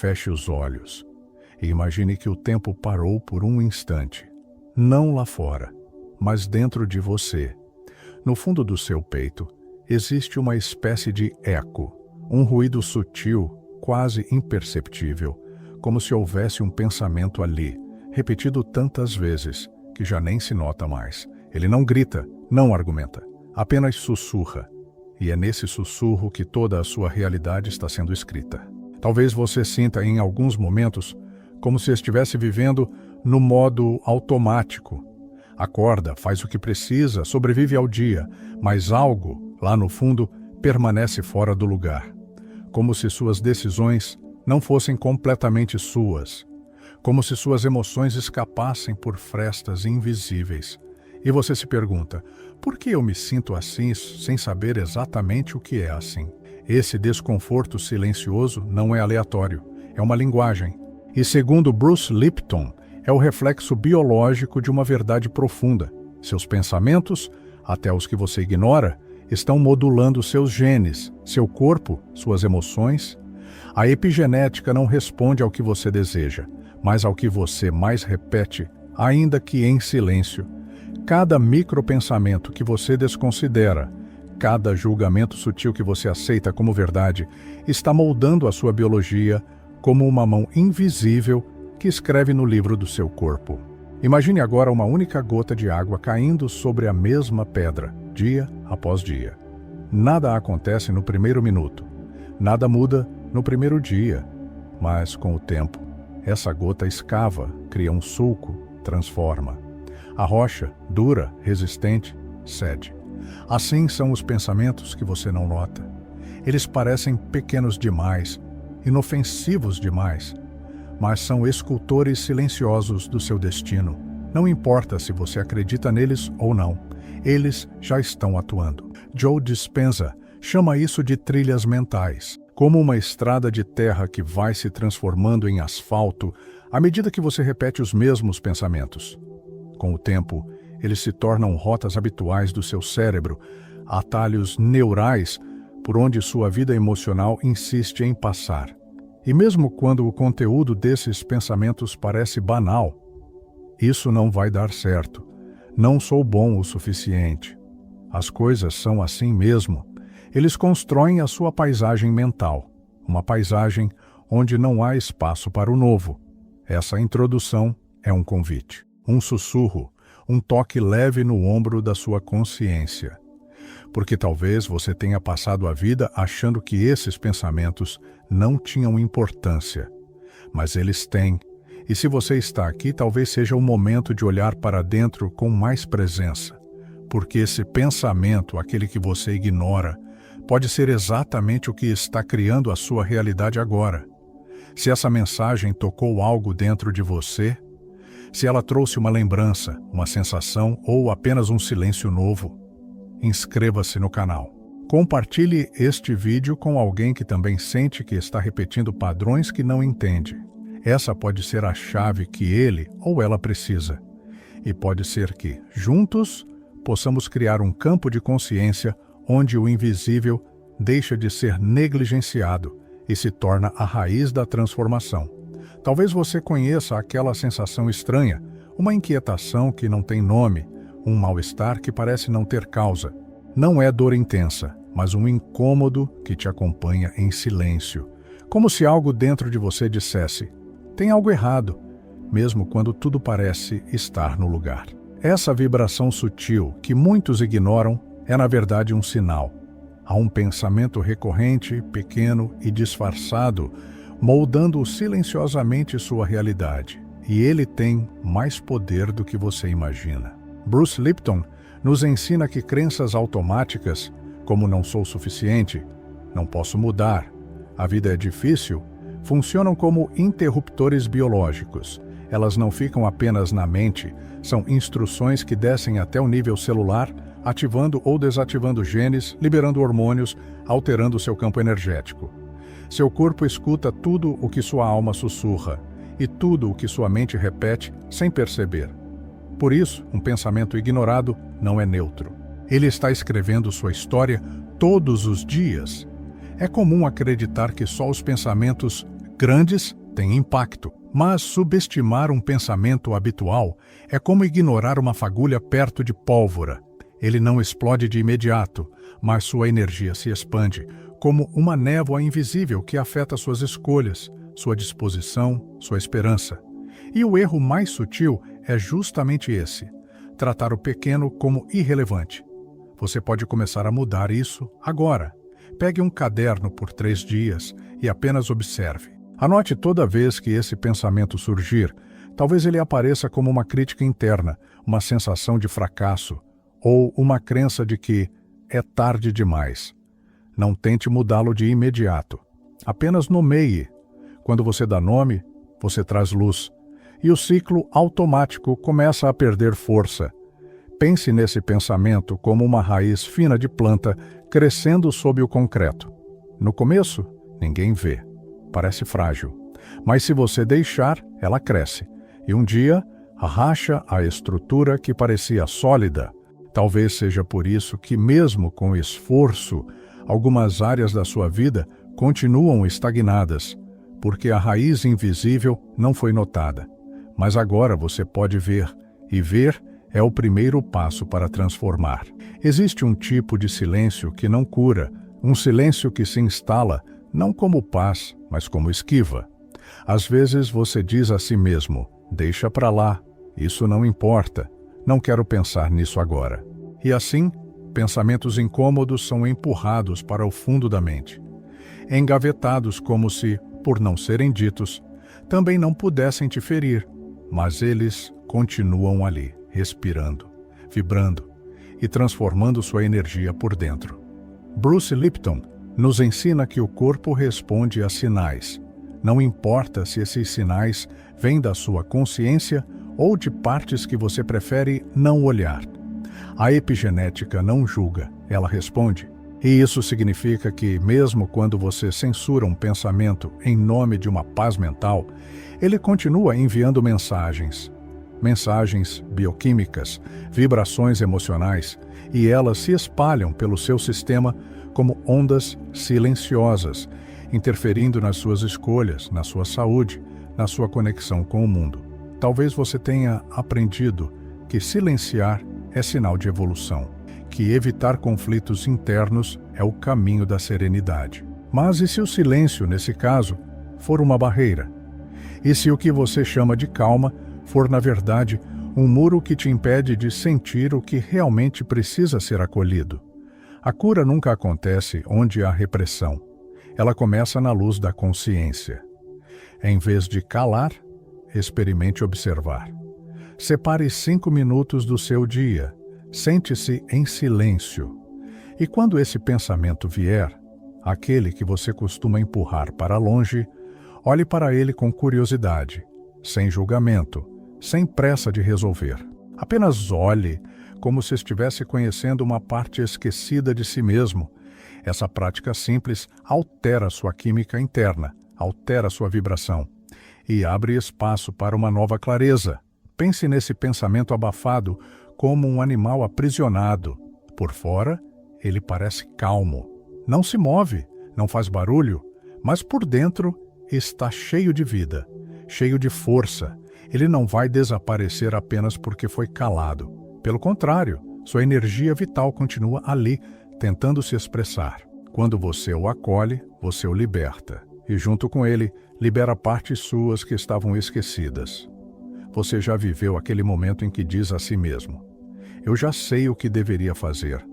feche os olhos e imagine que o tempo parou por um instante. Não lá fora, mas dentro de você. No fundo do seu peito, existe uma espécie de eco, um ruído sutil, quase imperceptível, como se houvesse um pensamento ali, repetido tantas vezes, que já nem se nota mais. Ele não grita, não argumenta, apenas sussurra. E é nesse sussurro que toda a sua realidade está sendo escrita. Talvez você sinta em alguns momentos como se estivesse vivendo no modo automático. Acorda, faz o que precisa, sobrevive ao dia, mas algo, lá no fundo, permanece fora do lugar. Como se suas decisões não fossem completamente suas. Como se suas emoções escapassem por frestas invisíveis. E você se pergunta, por que eu me sinto assim sem saber exatamente o que é assim? Esse desconforto silencioso não é aleatório, é uma linguagem. E segundo Bruce Lipton, é o reflexo biológico de uma verdade profunda. Seus pensamentos, até os que você ignora, estão modulando seus genes, seu corpo, suas emoções. A epigenética não responde ao que você deseja, mas ao que você mais repete, ainda que em silêncio. Cada micropensamento que você desconsidera, cada julgamento sutil que você aceita como verdade, está moldando a sua biologia como uma mão invisível que escreve no livro do seu corpo. Imagine agora uma única gota de água caindo sobre a mesma pedra, dia após dia. Nada acontece no primeiro minuto, nada muda no primeiro dia, mas com o tempo, essa gota escava, cria um sulco, transforma. A rocha, dura, resistente, cede. Assim são os pensamentos que você não nota. Eles parecem pequenos demais, inofensivos demais, mas são escultores silenciosos do seu destino. Não importa se você acredita neles ou não, eles já estão atuando. Joe Dispenza chama isso de trilhas mentais, como uma estrada de terra que vai se transformando em asfalto à medida que você repete os mesmos pensamentos. Com o tempo, eles se tornam rotas habituais do seu cérebro, atalhos neurais por onde sua vida emocional insiste em passar. E mesmo quando o conteúdo desses pensamentos parece banal, isso não vai dar certo. Não sou bom o suficiente. As coisas são assim mesmo. Eles constroem a sua paisagem mental, uma paisagem onde não há espaço para o novo. Essa introdução é um convite, um sussurro, um toque leve no ombro da sua consciência. Porque talvez você tenha passado a vida achando que esses pensamentos não tinham importância. Mas eles têm. E se você está aqui, talvez seja o momento de olhar para dentro com mais presença. Porque esse pensamento, aquele que você ignora, pode ser exatamente o que está criando a sua realidade agora. Se essa mensagem tocou algo dentro de você, se ela trouxe uma lembrança, uma sensação ou apenas um silêncio novo, inscreva-se no canal. Compartilhe este vídeo com alguém que também sente que está repetindo padrões que não entende. Essa pode ser a chave que ele ou ela precisa. E pode ser que, juntos, possamos criar um campo de consciência onde o invisível deixa de ser negligenciado e se torna a raiz da transformação. Talvez você conheça aquela sensação estranha, uma inquietação que não tem nome, um mal-estar que parece não ter causa. Não é dor intensa, mas um incômodo que te acompanha em silêncio. Como se algo dentro de você dissesse, tem algo errado, mesmo quando tudo parece estar no lugar. Essa vibração sutil, que muitos ignoram, é na verdade um sinal. Há um pensamento recorrente, pequeno e disfarçado, moldando silenciosamente sua realidade. E ele tem mais poder do que você imagina. Bruce Lipton nos ensina que crenças automáticas, como não sou suficiente, não posso mudar, a vida é difícil, funcionam como interruptores biológicos. Elas não ficam apenas na mente, são instruções que descem até o nível celular, ativando ou desativando genes, liberando hormônios, alterando seu campo energético. Seu corpo escuta tudo o que sua alma sussurra e tudo o que sua mente repete sem perceber. Por isso, um pensamento ignorado não é neutro. Ele está escrevendo sua história todos os dias. É comum acreditar que só os pensamentos Grandes têm impacto, mas subestimar um pensamento habitual é como ignorar uma fagulha perto de pólvora. Ele não explode de imediato, mas sua energia se expande, como uma névoa invisível que afeta suas escolhas, sua disposição, sua esperança. E o erro mais sutil é justamente esse: tratar o pequeno como irrelevante. Você pode começar a mudar isso agora. Pegue um caderno por 3 dias e apenas observe. Anote toda vez que esse pensamento surgir. Talvez ele apareça como uma crítica interna, uma sensação de fracasso, ou uma crença de que é tarde demais. Não tente mudá-lo de imediato. Apenas nomeie. Quando você dá nome, você traz luz. E o ciclo automático começa a perder força. Pense nesse pensamento como uma raiz fina de planta crescendo sob o concreto. No começo, ninguém vê. Parece frágil. Mas se você deixar, ela cresce. E um dia, racha a estrutura que parecia sólida. Talvez seja por isso que, mesmo com esforço, algumas áreas da sua vida continuam estagnadas, porque a raiz invisível não foi notada. Mas agora você pode ver, e ver é o primeiro passo para transformar. Existe um tipo de silêncio que não cura, um silêncio que se instala não como paz, mas como esquiva. Às vezes você diz a si mesmo: deixa pra lá, isso não importa, não quero pensar nisso agora. E assim, pensamentos incômodos são empurrados para o fundo da mente, engavetados como se, por não serem ditos, também não pudessem te ferir, mas eles continuam ali, respirando, vibrando e transformando sua energia por dentro. Bruce Lipton nos ensina que o corpo responde a sinais. Não importa se esses sinais vêm da sua consciência ou de partes que você prefere não olhar. A epigenética não julga, ela responde. E isso significa que, mesmo quando você censura um pensamento em nome de uma paz mental, ele continua enviando mensagens. Mensagens bioquímicas, vibrações emocionais, e elas se espalham pelo seu sistema como ondas silenciosas, interferindo nas suas escolhas, na sua saúde, na sua conexão com o mundo. Talvez você tenha aprendido que silenciar é sinal de evolução, que evitar conflitos internos é o caminho da serenidade. Mas e se o silêncio, nesse caso, for uma barreira? E se o que você chama de calma for, na verdade, um muro que te impede de sentir o que realmente precisa ser acolhido? A cura nunca acontece onde há repressão. Ela começa na luz da consciência. Em vez de calar, experimente observar. Separe 5 minutos do seu dia. Sente-se em silêncio. E quando esse pensamento vier, aquele que você costuma empurrar para longe, olhe para ele com curiosidade, sem julgamento, sem pressa de resolver. Apenas olhe, como se estivesse conhecendo uma parte esquecida de si mesmo. Essa prática simples altera sua química interna, altera sua vibração e abre espaço para uma nova clareza. Pense nesse pensamento abafado como um animal aprisionado. Por fora, ele parece calmo. Não se move, não faz barulho, mas por dentro está cheio de vida, cheio de força. Ele não vai desaparecer apenas porque foi calado. Pelo contrário, sua energia vital continua ali, tentando se expressar. Quando você o acolhe, você o liberta. E junto com ele, libera partes suas que estavam esquecidas. Você já viveu aquele momento em que diz a si mesmo: eu já sei o que deveria fazer,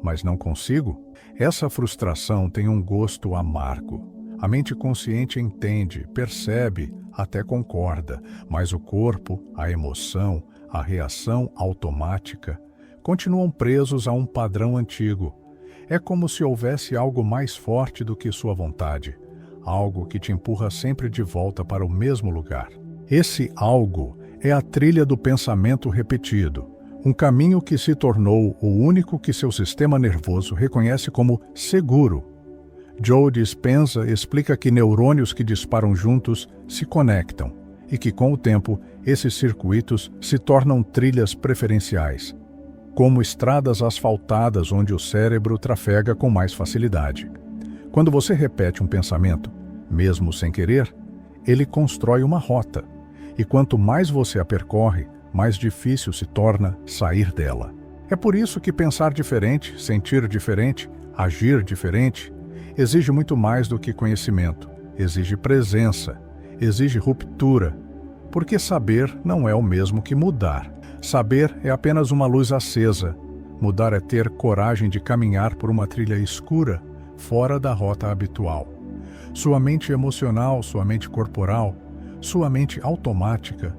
mas não consigo? Essa frustração tem um gosto amargo. A mente consciente entende, percebe, até concorda, mas o corpo, a emoção, a reação automática continuam presos a um padrão antigo. É como se houvesse algo mais forte do que sua vontade, algo que te empurra sempre de volta para o mesmo lugar. Esse algo é a trilha do pensamento repetido, um caminho que se tornou o único que seu sistema nervoso reconhece como seguro. Joe Dispenza explica que neurônios que disparam juntos se conectam e que, com o tempo, esses circuitos se tornam trilhas preferenciais, como estradas asfaltadas onde o cérebro trafega com mais facilidade. Quando você repete um pensamento, mesmo sem querer, ele constrói uma rota. E quanto mais você a percorre, mais difícil se torna sair dela. É por isso que pensar diferente, sentir diferente, agir diferente, exige muito mais do que conhecimento. Exige presença, exige ruptura. Porque saber não é o mesmo que mudar. Saber é apenas uma luz acesa. Mudar é ter coragem de caminhar por uma trilha escura, fora da rota habitual. Sua mente emocional, sua mente corporal, sua mente automática,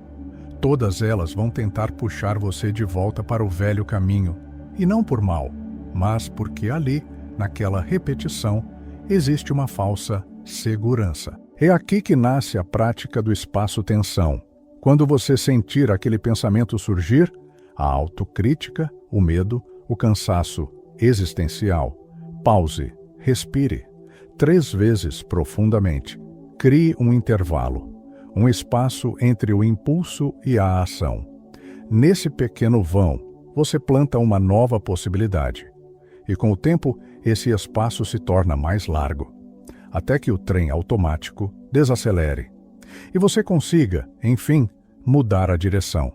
todas elas vão tentar puxar você de volta para o velho caminho, e não por mal, mas porque ali, naquela repetição, existe uma falsa segurança. É aqui que nasce a prática do espaço-tensão. Quando você sentir aquele pensamento surgir, a autocrítica, o medo, o cansaço existencial, pause, respire 3 vezes profundamente. Crie um intervalo, um espaço entre o impulso e a ação. Nesse pequeno vão, você planta uma nova possibilidade. E com o tempo, esse espaço se torna mais largo, até que o trem automático desacelere. E você consiga, enfim, mudar a direção.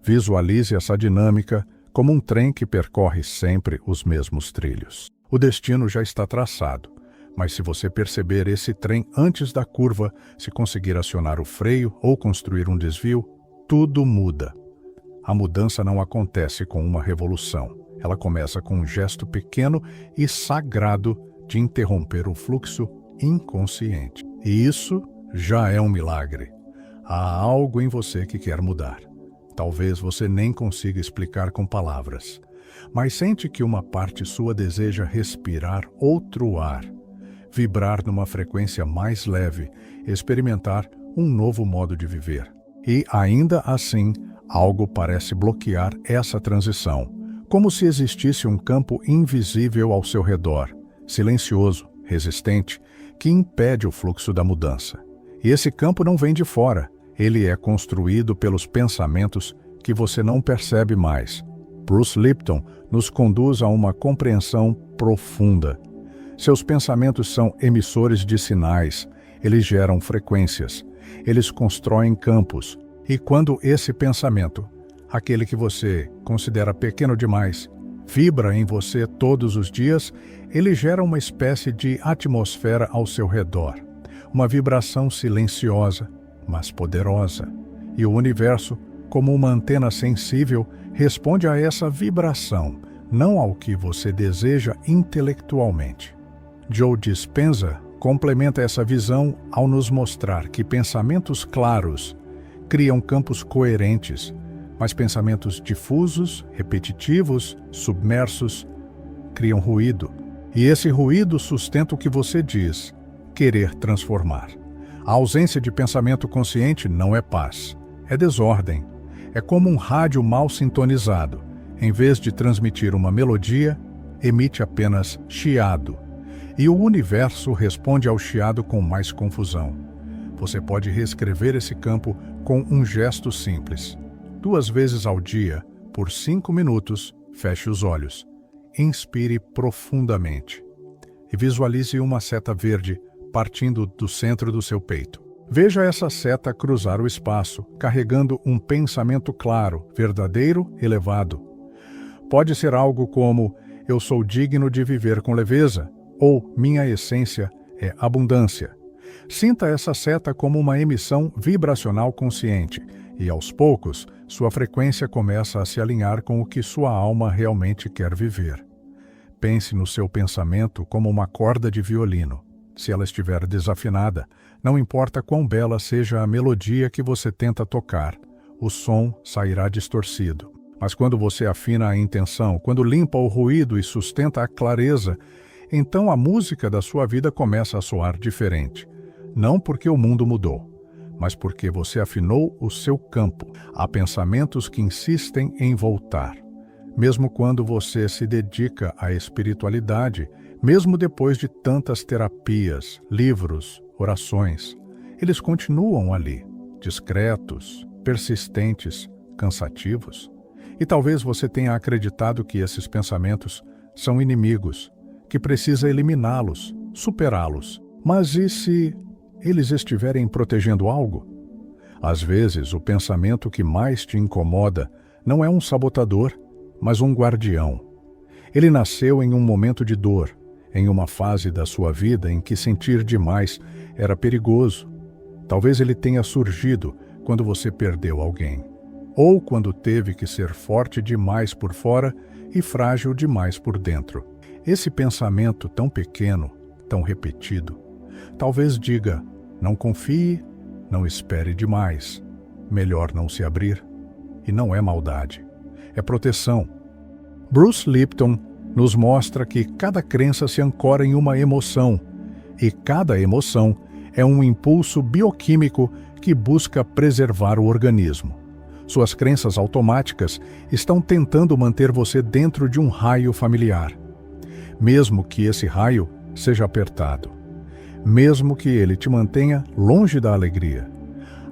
Visualize essa dinâmica como um trem que percorre sempre os mesmos trilhos. O destino já está traçado, mas se você perceber esse trem antes da curva, se conseguir acionar o freio ou construir um desvio, tudo muda. A mudança não acontece com uma revolução. Ela começa com um gesto pequeno e sagrado de interromper o fluxo inconsciente. E isso já é um milagre. Há algo em você que quer mudar. Talvez você nem consiga explicar com palavras, mas sente que uma parte sua deseja respirar outro ar, vibrar numa frequência mais leve, experimentar um novo modo de viver. E, ainda assim, algo parece bloquear essa transição, como se existisse um campo invisível ao seu redor, silencioso, resistente, que impede o fluxo da mudança. E esse campo não vem de fora, ele é construído pelos pensamentos que você não percebe mais. Bruce Lipton nos conduz a uma compreensão profunda. Seus pensamentos são emissores de sinais, eles geram frequências, eles constroem campos. E quando esse pensamento, aquele que você considera pequeno demais, vibra em você todos os dias, ele gera uma espécie de atmosfera ao seu redor. Uma vibração silenciosa, mas poderosa. E o universo, como uma antena sensível, responde a essa vibração, não ao que você deseja intelectualmente. Joe Dispenza complementa essa visão ao nos mostrar que pensamentos claros criam campos coerentes, mas pensamentos difusos, repetitivos, submersos, criam ruído. E esse ruído sustenta o que você diz, querer transformar. A ausência de pensamento consciente não é paz, é desordem. É como um rádio mal sintonizado. Em vez de transmitir uma melodia, emite apenas chiado. E o universo responde ao chiado com mais confusão. Você pode reescrever esse campo com um gesto simples. 2 vezes ao dia, por 5 minutos, feche os olhos. Inspire profundamente. E visualize uma seta verde partindo do centro do seu peito. Veja essa seta cruzar o espaço, carregando um pensamento claro, verdadeiro, elevado. Pode ser algo como: eu sou digno de viver com leveza, ou minha essência é abundância. Sinta essa seta como uma emissão vibracional consciente, e aos poucos, sua frequência começa a se alinhar com o que sua alma realmente quer viver. Pense no seu pensamento como uma corda de violino. Se ela estiver desafinada, não importa quão bela seja a melodia que você tenta tocar, o som sairá distorcido. Mas quando você afina a intenção, quando limpa o ruído e sustenta a clareza, então a música da sua vida começa a soar diferente. Não porque o mundo mudou, mas porque você afinou o seu campo. Há pensamentos que insistem em voltar. Mesmo quando você se dedica à espiritualidade, mesmo depois de tantas terapias, livros, orações, eles continuam ali, discretos, persistentes, cansativos. E talvez você tenha acreditado que esses pensamentos são inimigos, que precisa eliminá-los, superá-los. Mas e se eles estiverem protegendo algo? Às vezes, o pensamento que mais te incomoda não é um sabotador, mas um guardião. Ele nasceu em um momento de dor, em uma fase da sua vida em que sentir demais era perigoso. Talvez ele tenha surgido quando você perdeu alguém, ou quando teve que ser forte demais por fora e frágil demais por dentro. Esse pensamento tão pequeno, tão repetido, talvez diga: não confie, não espere demais, melhor não se abrir. E não é maldade, é proteção. Bruce Lipton nos mostra que cada crença se ancora em uma emoção, e cada emoção é um impulso bioquímico que busca preservar o organismo. Suas crenças automáticas estão tentando manter você dentro de um raio familiar, mesmo que esse raio seja apertado, mesmo que ele te mantenha longe da alegria.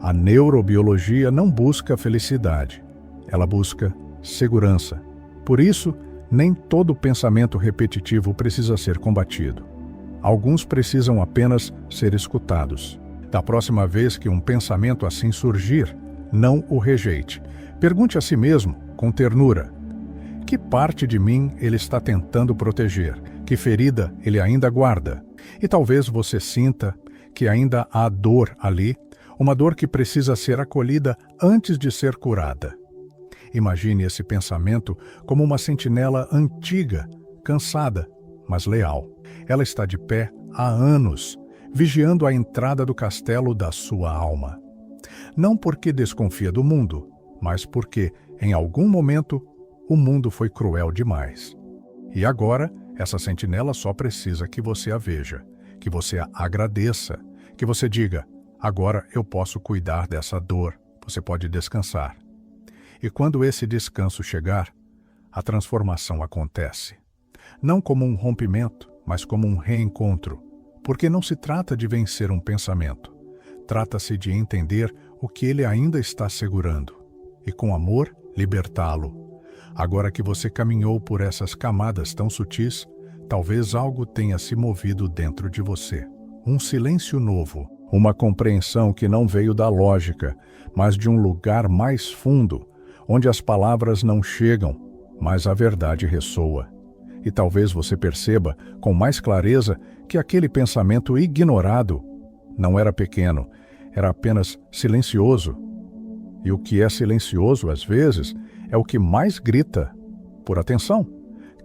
A neurobiologia não busca felicidade, ela busca segurança. Por isso, nem todo pensamento repetitivo precisa ser combatido. Alguns precisam apenas ser escutados. Da próxima vez que um pensamento assim surgir, não o rejeite. Pergunte a si mesmo, com ternura: que parte de mim ele está tentando proteger? Que ferida ele ainda guarda? E talvez você sinta que ainda há dor ali, uma dor que precisa ser acolhida antes de ser curada. Imagine esse pensamento como uma sentinela antiga, cansada, mas leal. Ela está de pé há anos, vigiando a entrada do castelo da sua alma. Não porque desconfia do mundo, mas porque, em algum momento, o mundo foi cruel demais. E agora, essa sentinela só precisa que você a veja, que você a agradeça, que você diga: agora eu posso cuidar dessa dor, você pode descansar. E quando esse descanso chegar, a transformação acontece. Não como um rompimento, mas como um reencontro, porque não se trata de vencer um pensamento, trata-se de entender o que ele ainda está segurando, e com amor, libertá-lo. Agora que você caminhou por essas camadas tão sutis, talvez algo tenha se movido dentro de você. Um silêncio novo, uma compreensão que não veio da lógica, mas de um lugar mais fundo, onde as palavras não chegam, mas a verdade ressoa. E talvez você perceba com mais clareza que aquele pensamento ignorado não era pequeno, era apenas silencioso. E o que é silencioso, às vezes, é o que mais grita por atenção.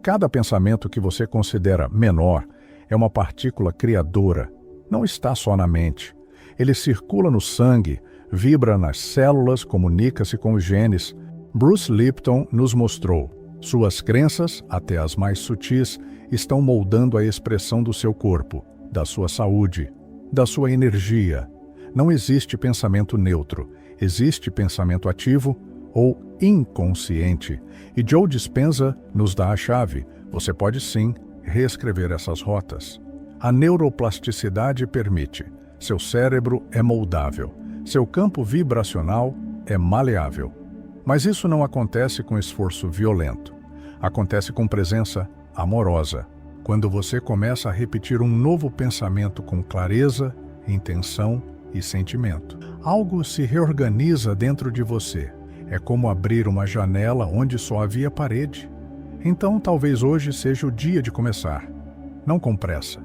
Cada pensamento que você considera menor é uma partícula criadora, não está só na mente. Ele circula no sangue, vibra nas células, comunica-se com os genes. Bruce Lipton nos mostrou: suas crenças, até as mais sutis, estão moldando a expressão do seu corpo, da sua saúde, da sua energia. Não existe pensamento neutro, existe pensamento ativo ou inconsciente. E Joe Dispenza nos dá a chave: você pode sim reescrever essas rotas. A neuroplasticidade permite. Seu cérebro é moldável. Seu campo vibracional é maleável. Mas isso não acontece com esforço violento. Acontece com presença amorosa. Quando você começa a repetir um novo pensamento com clareza, intenção e sentimento. Algo se reorganiza dentro de você. É como abrir uma janela onde só havia parede. Então talvez hoje seja o dia de começar. Não com pressa,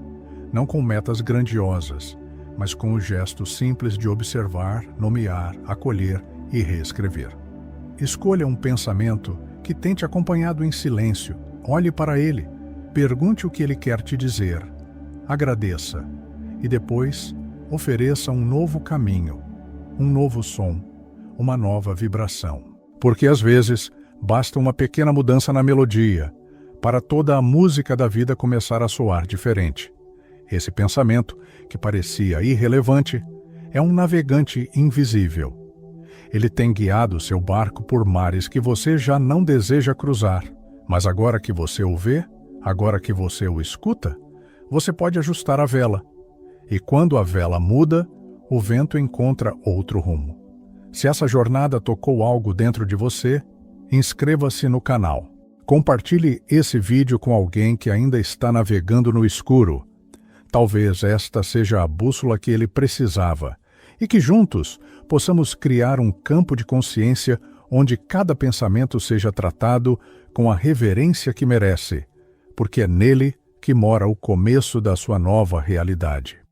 não com metas grandiosas, mas com o gesto simples de observar, nomear, acolher e reescrever. Escolha um pensamento que tenha te acompanhado em silêncio. Olhe para ele, pergunte o que ele quer te dizer, agradeça e depois ofereça um novo caminho, um novo som, uma nova vibração. Porque às vezes basta uma pequena mudança na melodia para toda a música da vida começar a soar diferente. Esse pensamento, que parecia irrelevante, é um navegante invisível. Ele tem guiado seu barco por mares que você já não deseja cruzar. Mas agora que você o vê, agora que você o escuta, você pode ajustar a vela. E quando a vela muda, o vento encontra outro rumo. Se essa jornada tocou algo dentro de você, inscreva-se no canal. Compartilhe esse vídeo com alguém que ainda está navegando no escuro. Talvez esta seja a bússola que ele precisava, e que juntos possamos criar um campo de consciência onde cada pensamento seja tratado com a reverência que merece, porque é nele que mora o começo da sua nova realidade.